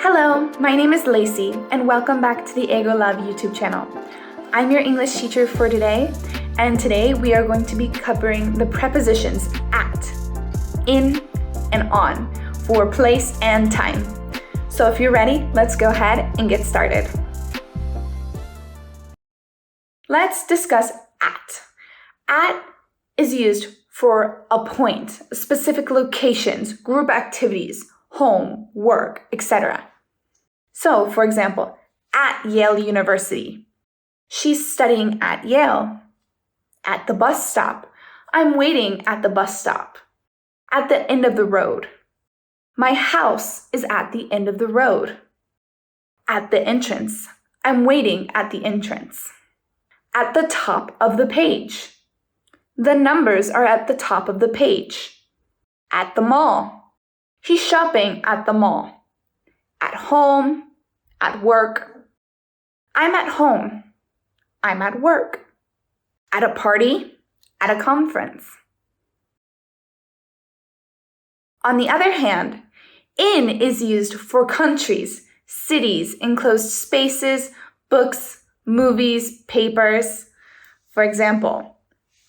Hello, my name is Lacey, and welcome back to the Eigo Love YouTube channel. I'm your English teacher for today, and today we are going to be covering the prepositions at, in, and on for place and time. So if you're ready, let's go ahead and get started. Let's discuss at. At is used for a point, specific locations, group activities, home, work, etc. So, for example, at Yale University. She's studying at Yale. At the bus stop. I'm waiting at the bus stop. At the end of the road. My house is at the end of the road. At the entrance. I'm waiting at the entrance. At the top of the page. The numbers are at the top of the page. At the mall. He's shopping at the mall. At home. At work. I'm at home. I'm at work. At a party. At a conference. On the other hand, in is used for countries, cities, enclosed spaces, books, movies, papers. For example,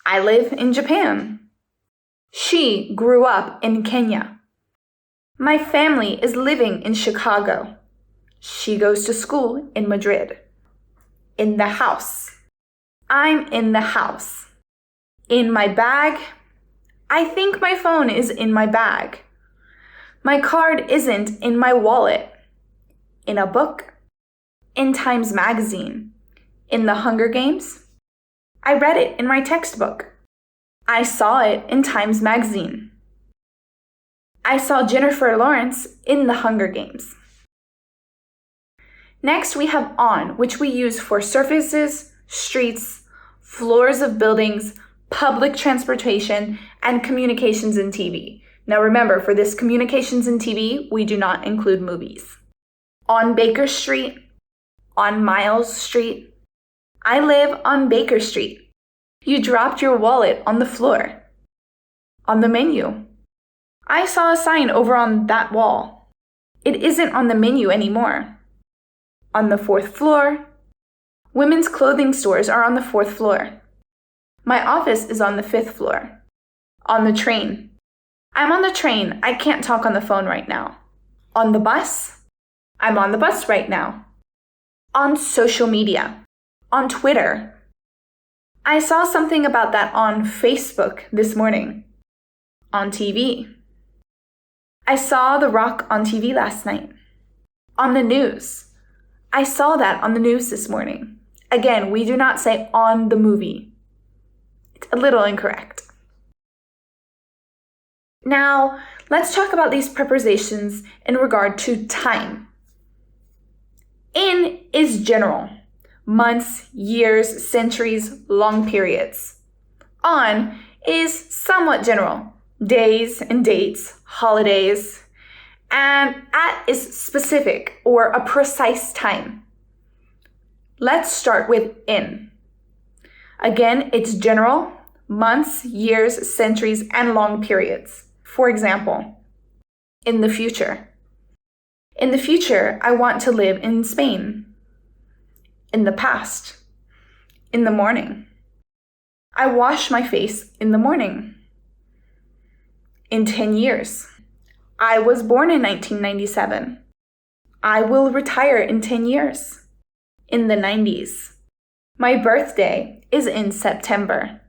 I live in Japan. She grew up in Kenya. My family is living in Chicago. She goes to school in Madrid. In the house. I'm in the house. In my bag. I think my phone is in my bag. My card isn't in my wallet. In a book. In Times Magazine. In the Hunger Games. I read it in my textbook. I saw it in Times Magazine. I saw Jennifer Lawrence in the Hunger Games. Next, we have on, which we use for surfaces, streets, floors of buildings, public transportation, and communications and TV. Now remember, for this communications and TV, we do not include movies. On Baker Street, on Miles Street. I live on Baker Street. You dropped your wallet on the floor. On the menu. I saw a sign over on that wall. It isn't on the menu anymore. On the 4th floor. Women's clothing stores are on the 4th floor. My office is on the 5th floor. On the train. I'm on the train. I can't talk on the phone right now. On the bus. I'm on the bus right now. On social media. On Twitter. I saw something about that on Facebook this morning. On TV. I saw The Rock on TV last night. On the news. I saw that on the news this morning. Again, we do not say on the movie. It's a little incorrect. Now, let's talk about these prepositions in regard to time. In is general. Months, years, centuries, long periods. On is somewhat general. Days and dates, holidays. And at is specific or a precise time. Let's start with in. Again, it's general, months, years, centuries, and long periods. For example, in the future. In the future, I want to live in Spain. In the past. In the morning. I wash my face in the morning. In 10 years. I was born in 1997. I will retire in 10 years. In the 90s. My birthday is in September.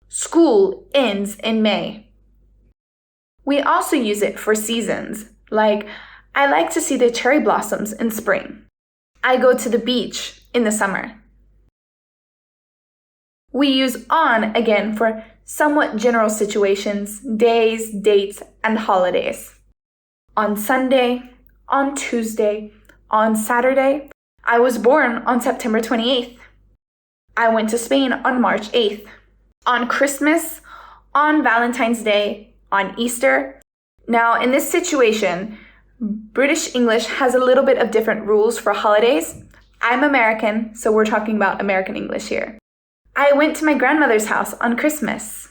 School ends in May. We also use it for seasons, like I like to see the cherry blossoms in spring. I go to the beach in the summer. We use on again for somewhat general situations, days, dates, and holidays. On Sunday, on Tuesday, on Saturday. I was born on September 28th. I went to Spain on March 8th. On Christmas, on Valentine's Day, on Easter. Now, in this situation, British English has a little bit of different rules for holidays. I'm American, so we're talking about American English here. I went to my grandmother's house on Christmas.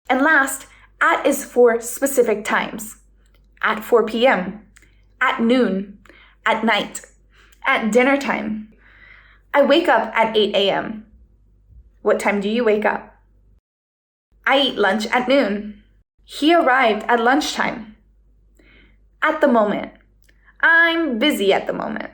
And last, at is for specific times. At 4 p.m., at noon, at night, at dinner time. I wake up at 8 a.m. What time do you wake up? I eat lunch at noon. He arrived at lunchtime. At the moment. I'm busy at the moment.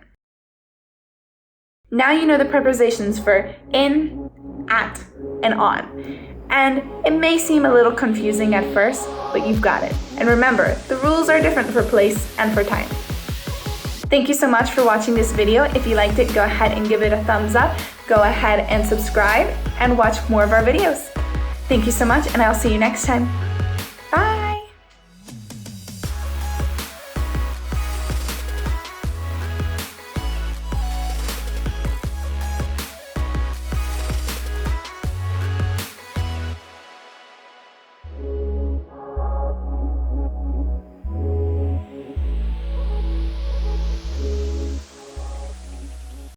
Now you know the prepositions for in, at, and on. And it may seem a little confusing at first, but you've got it. And remember, the rules are different for place and for time. Thank you so much for watching this video. If you liked it, go ahead and give it a thumbs up. Go ahead and subscribe and watch more of our videos. Thank you so much, and I'll see you next time.